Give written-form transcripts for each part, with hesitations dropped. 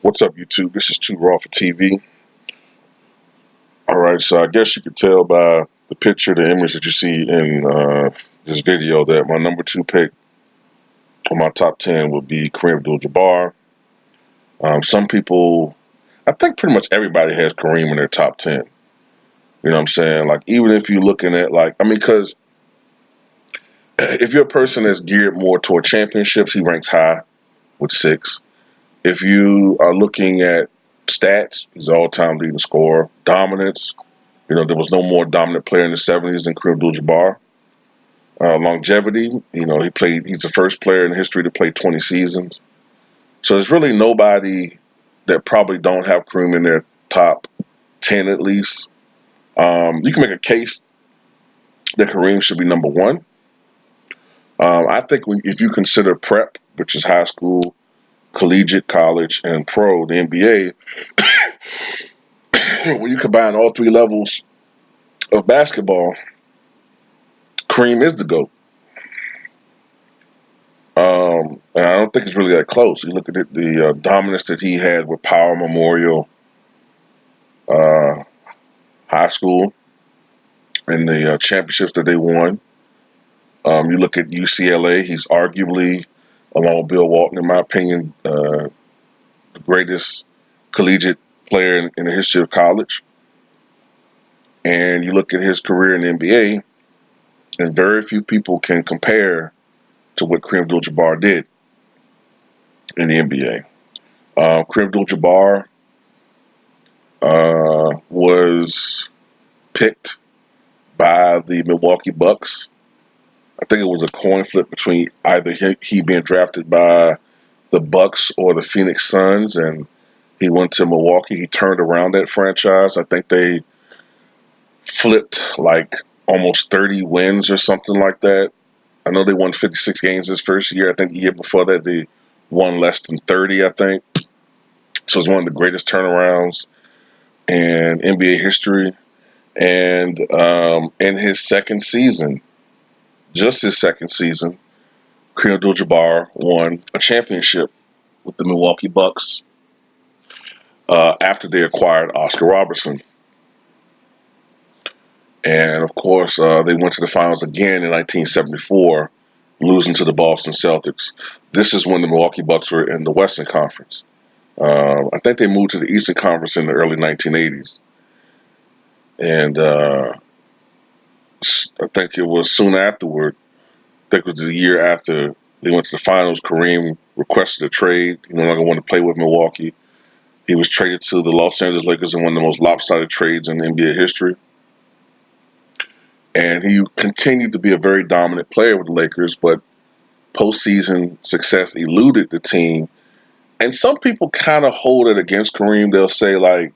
What's up, YouTube? This is Too Raw for TV. All right, so I guess you could tell by the picture, the image that you see in this video, that my number two pick on my top 10 would be Kareem Abdul-Jabbar. Some people, I think pretty much everybody has Kareem in their top 10. You know what I'm saying? Like, even if you're looking at, because if you're a person that's geared more toward championships, he ranks high with 6. If you are looking at stats, he's all-time leading scorer. Dominance, there was no more dominant player in the 70s than Kareem Abdul-Jabbar. Longevity, he's the first player in history to play 20 seasons. So there's really nobody that probably don't have Kareem in their top 10 at least. You can make a case that Kareem should be number one. I think if you consider prep, which is high school, collegiate, college, and pro, the NBA, when you combine all 3 levels of basketball, Kareem is the GOAT. And I don't think it's really that close. You look at the dominance that he had with Power Memorial uh, High School and the championships that they won. You look at UCLA, he's arguably, along with Bill Walton, in my opinion, the greatest collegiate player in the history of college. And you look at his career in the NBA, and very few people can compare to what Kareem Abdul-Jabbar did in the NBA. Kareem Abdul-Jabbar was picked by the Milwaukee Bucks. I think it was a coin flip between either he being drafted by the Bucks or the Phoenix Suns, and he went to Milwaukee. He turned around that franchise. I think they flipped like almost 30 wins or something like that. I know they won 56 games his first year. I think the year before that they won less than 30, I think. So it's one of the greatest turnarounds in NBA history. And in his second season, just his second season, Kareem Abdul-Jabbar won a championship with the Milwaukee Bucks after they acquired Oscar Robertson. And of course, they went to the finals again in 1974, losing to the Boston Celtics. This is when the Milwaukee Bucks were in the Western Conference. I think they moved to the Eastern Conference in the early 1980s. And I think it was soon afterward, I think it was the year after they went to the finals, Kareem requested a trade. He no longer wanted to play with Milwaukee. He was traded to the Los Angeles Lakers in one of the most lopsided trades in NBA history. And he continued to be a very dominant player with the Lakers, but postseason success eluded the team. And some people kind of hold it against Kareem. They'll say, like,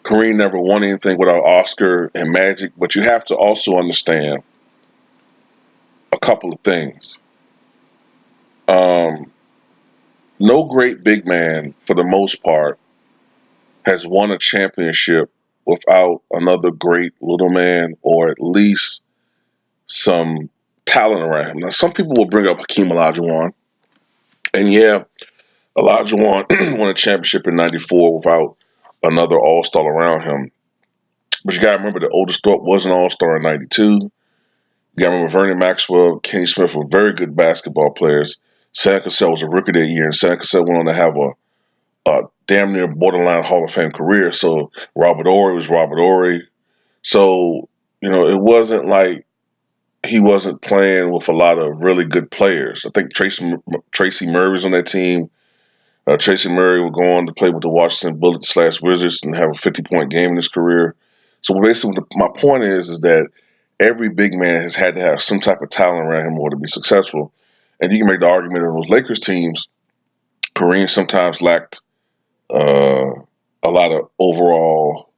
Kareem never won anything without Oscar and Magic, but you have to also understand a couple of things. Um, no great big man, for the most part, has won a championship without another great little man or at least some talent around him. Now, some people will bring up Hakeem Olajuwon, and yeah, Olajuwon won a championship in '94 without another All-Star around him. But you got to remember that Otis Thorpe was an All-Star in '92. You got to remember Vernon Maxwell, Kenny Smith were very good basketball players. Sam Cassell was a rookie that year, and Sam Cassell went on to have a damn near borderline Hall of Fame career. So Robert Horry was Robert Horry. So, it wasn't like he wasn't playing with a lot of really good players. I think Tracy Murray was on that team. Tracy Murray would go on to play with the Washington Bullets / Wizards and have a 50-point game in his career. So basically, my point is that every big man has had to have some type of talent around him in order to be successful. And you can make the argument on those Lakers teams, Kareem sometimes lacked uh, a lot of overall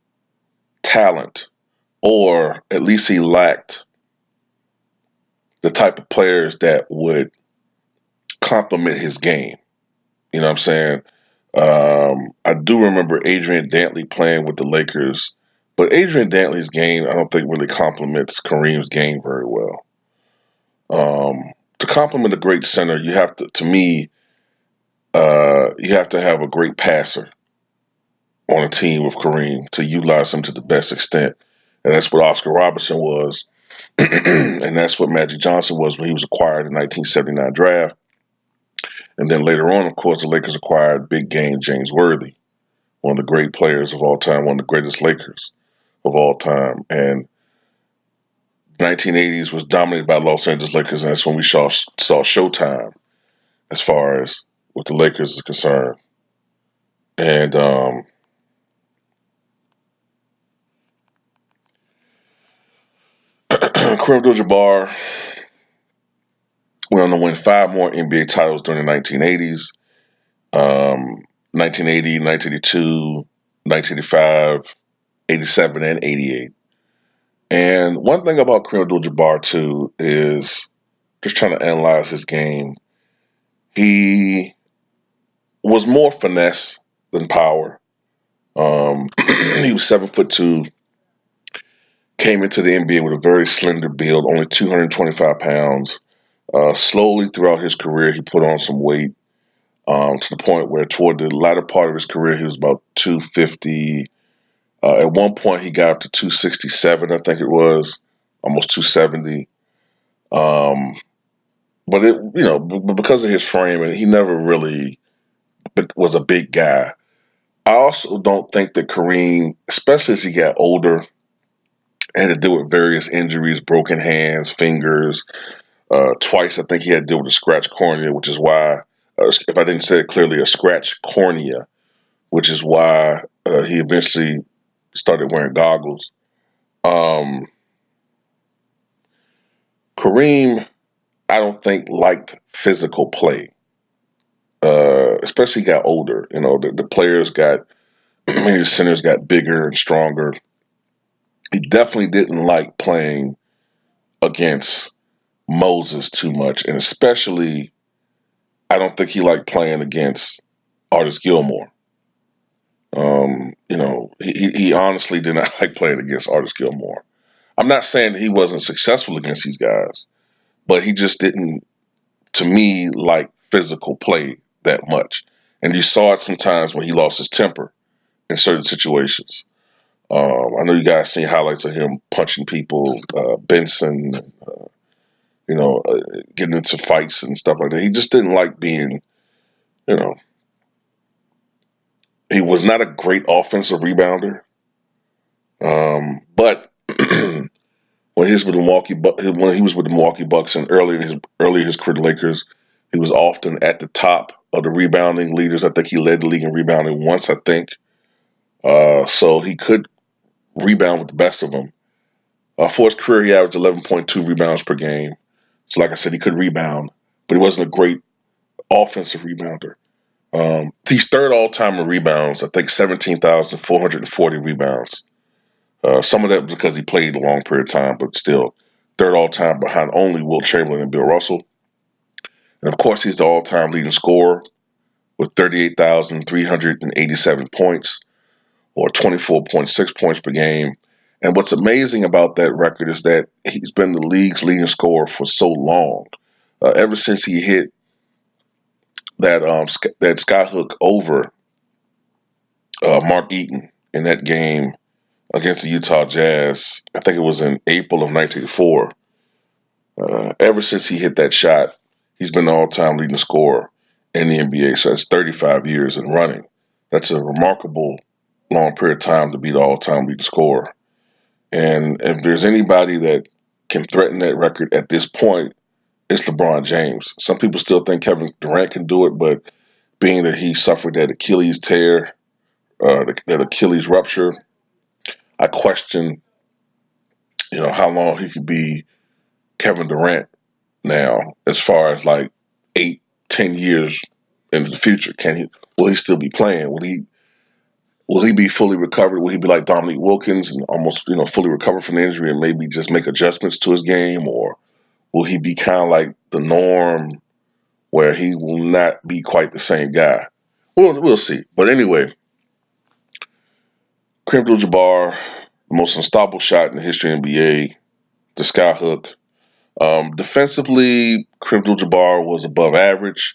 talent, or at least he lacked the type of players that would complement his game. You know what I'm saying? I do remember Adrian Dantley playing with the Lakers, but Adrian Dantley's game I don't think really complements Kareem's game very well. Um, to complement a great center, you have to me, You have to have a great passer on a team with Kareem to utilize him to the best extent. And that's what Oscar Robertson was. And that's what Magic Johnson was when he was acquired in the 1979 draft. And then later on, of course, the Lakers acquired big game James Worthy, one of the great players of all time, one of the greatest Lakers of all time. And 1980s was dominated by Los Angeles Lakers, and that's when we saw Showtime as far as what the Lakers is concerned. And Kareem Abdul-Jabbar went on to win 5 more NBA titles during the 1980s, 1980, 1982, 1985, 87, and 88. And one thing about Kareem Abdul-Jabbar, too, is just trying to analyze his game. He was more finesse than power. He was 7'2", came into the NBA with a very slender build, only 225 pounds. Slowly throughout his career, he put on some weight to the point where toward the latter part of his career, he was about 250. At one point, he got up to 267, I think it was, almost 270. Um, but because of his frame, and he never really was a big guy. I also don't think that Kareem, especially as he got older, had to deal with various injuries, broken hands, fingers. Twice, I think he had to deal with a scratch cornea, which is why, if I didn't say it clearly, a scratch cornea, which is why he eventually started wearing goggles. Um, Kareem, I don't think liked physical play, especially got older. The players got, the centers got bigger and stronger. He definitely didn't like playing against Moses too much, and especially, I don't think he liked playing against Artis Gilmore. He honestly did not like playing against Artis Gilmore. I'm not saying that he wasn't successful against these guys, but he just didn't, to me, like physical play that much. And you saw it sometimes when he lost his temper in certain situations. I know you guys seen highlights of him punching people, Benson, you know, uh, getting into fights and stuff like that. He just didn't like being, you know, he was not a great offensive rebounder. But when he was with the Milwaukee Bucks and early in his career, the Lakers, he was often at the top of the rebounding leaders. I think he led the league in rebounding once. I think so. He could rebound with the best of them. For his career, he averaged 11.2 rebounds per game. So, like I said, he could rebound, but he wasn't a great offensive rebounder. He's third all time in rebounds. I think 17,440 rebounds. Some of that because he played a long period of time, but still third all time behind only Wilt Chamberlain and Bill Russell. And of course, he's the all time leading scorer with 38,387 points or 24.6 points per game. And what's amazing about that record is that he's been the league's leading scorer for so long. Ever since he hit that skyhook over Mark Eaton in that game against the Utah Jazz, I think it was in April of 1984. Ever since he hit that shot, he's been the all-time leading scorer in the NBA. So that's 35 years and running. That's a remarkable long period of time to be the all-time leading scorer. And if there's anybody that can threaten that record at this point, it's LeBron James. Some people still think Kevin Durant can do it, but being that he suffered that Achilles tear, that Achilles rupture, I question, how long he could be Kevin Durant now, as far as like 8, 10 years into the future. Will he still be playing? Will he be fully recovered? Will he be like Dominique Wilkins and almost, fully recover from the injury and maybe just make adjustments to his game? Or will he be kind of like the norm where he will not be quite the same guy? We'll see. But anyway, Kareem Abdul-Jabbar, the most unstoppable shot in the history of the NBA, the skyhook. Defensively, Kareem Abdul-Jabbar was above average.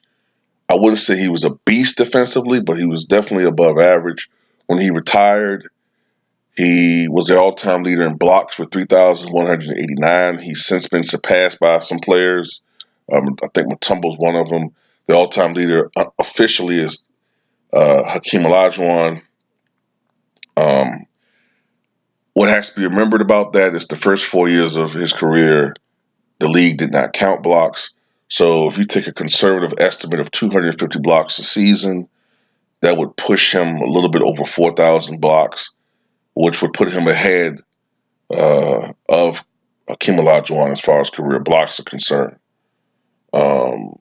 I wouldn't say he was a beast defensively, but he was definitely above average. When he retired, he was the all-time leader in blocks with 3,189. He's since been surpassed by some players. I think Mutombo's one of them. The all-time leader officially is Hakeem Olajuwon. Um, what has to be remembered about that is the first 4 years of his career, the league did not count blocks. So if you take a conservative estimate of 250 blocks a season, that would push him a little bit over 4,000 blocks, which would put him ahead of Hakeem Olajuwon as far as career blocks are concerned. Um,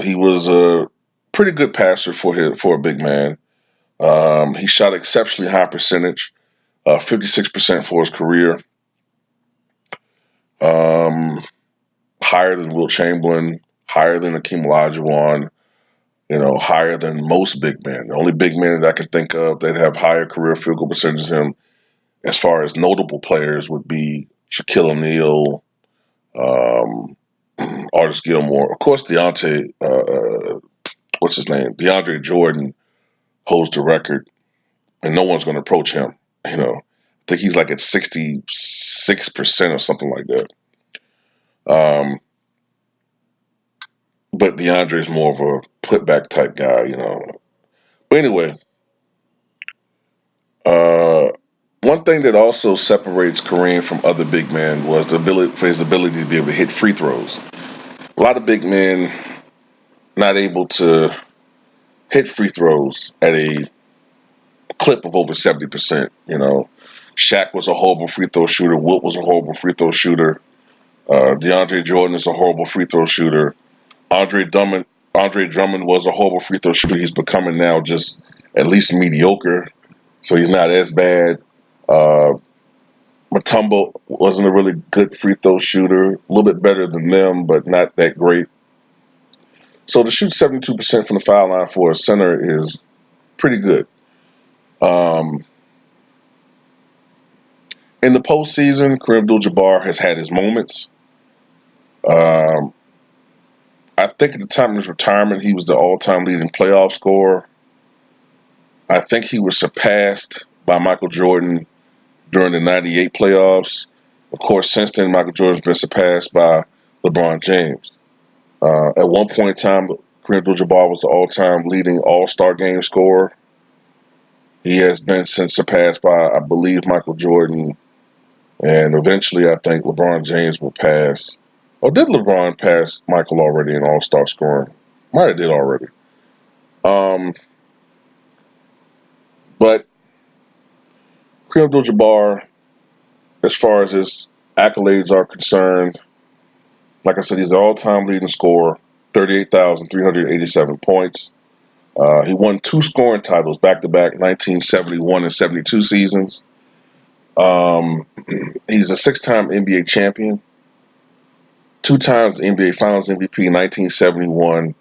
he was a pretty good passer for a big man. He shot exceptionally high percentage, 56% for his career, um, higher than Wilt Chamberlain, higher than Hakeem Olajuwon, higher than most big men. The only big men that I can think of that have higher career field goal percentages than him, as far as notable players, would be Shaquille O'Neal, um, Artis Gilmore, of course. What's his name? DeAndre Jordan holds the record, and no one's going to approach him. I think he's like at 66% or something like that. Um, but DeAndre is more of a putback type guy. But anyway, uh, one thing that also separates Kareem from other big men was his ability to be able to hit free throws. A lot of big men not able to hit free throws at a clip of over 70%. Shaq was a horrible free throw shooter. Wilt was a horrible free throw shooter. DeAndre Jordan is a horrible free throw shooter. Andre Drummond was a horrible free throw shooter. He's becoming now just at least mediocre, so he's not as bad. Uh, Mutombo wasn't a really good free throw shooter. A little bit better than them, but not that great. So to shoot 72% from the foul line for a center is pretty good. Um, in the postseason, Kareem Abdul-Jabbar has had his moments. Um, I think at the time of his retirement, he was the all-time leading playoff scorer. I think he was surpassed by Michael Jordan during the '98 playoffs. Of course, since then, Michael Jordan's been surpassed by LeBron James. At one point in time, Kareem Abdul-Jabbar was the all-time leading All-Star game scorer. He has been since surpassed by, I believe, Michael Jordan, and eventually, I think LeBron James will pass. Or did LeBron pass Michael already in All-Star scoring? Might have did already. Um, but Kareem Abdul-Jabbar, as far as his accolades are concerned, like I said, he's the all-time leading scorer, 38,387 points. He won two scoring titles back-to-back, 1971 and 72 seasons. He's a six-time NBA champion, two times NBA Finals MVP in 1971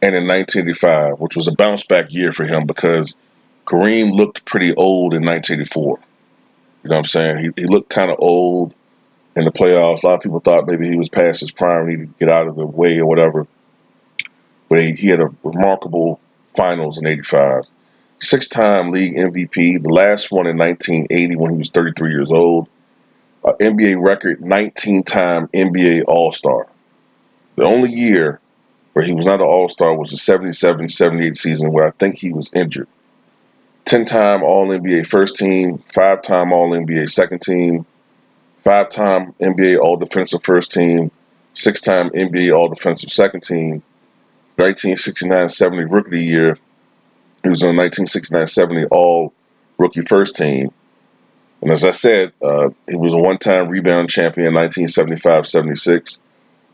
and in 1985, which was a bounce-back year for him because Kareem looked pretty old in 1984. You know what I'm saying? He looked kind of old in the playoffs. A lot of people thought maybe he was past his prime, needed to get out of the way or whatever. But he had a remarkable finals in '85. Six-time league MVP, the last one in 1980 when he was 33 years old. NBA record 19-time NBA All-Star. The only year where he was not an All-Star was the 77-78 season where I think he was injured. 10-time All-NBA first team, 5-time All-NBA second team, 5-time NBA All-Defensive first team, 6-time NBA All-Defensive second team, 1969-70 Rookie of the Year. He was on 1969-70 All-Rookie first team. And as I said, he was a one-time rebound champion in 1975-76.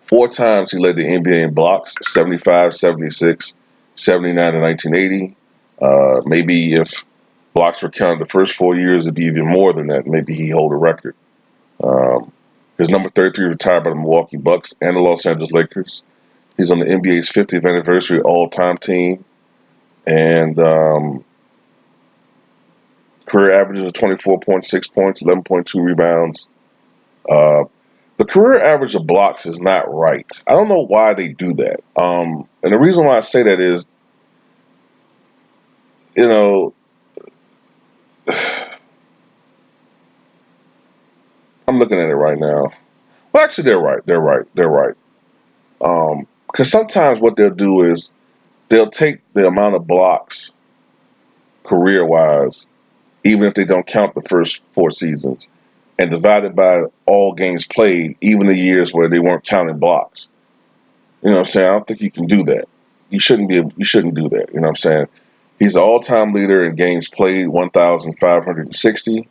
Four times he led the NBA in blocks, 75, 76, 79, and 1980. Maybe if blocks were counted the first 4 years, it'd be even more than that. Maybe he hold a record. His number 33 retired by the Milwaukee Bucks and the Los Angeles Lakers. He's on the NBA's 50th anniversary all-time team. And career averages of 24.6 points, 11.2 rebounds. The career average of blocks is not right. I don't know why they do that. And the reason why I say that is, you know, I'm looking at it right now. Well, actually, they're right. They're right. They're right. Because sometimes what they'll do is they'll take the amount of blocks career wise, even if they don't count the first 4 seasons, and divide it by all games played, even the years where they weren't counting blocks. You know what I'm saying? I don't think you can do that. You shouldn't be. You shouldn't do that. You know what I'm saying? He's the all-time leader in games played, 1,560.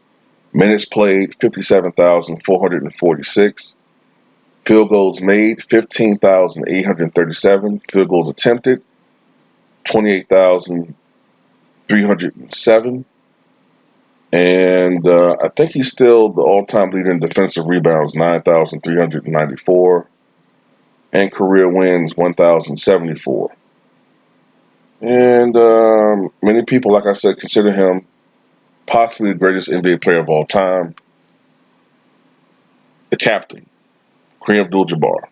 Minutes played, 57,446. Field goals made, 15,837. Field goals attempted, 28,307. And I think he's still the all-time leader in defensive rebounds, 9,394. And career wins, 1,074. And many people, like I said, consider him possibly the greatest NBA player of all time, the captain, Kareem Abdul-Jabbar.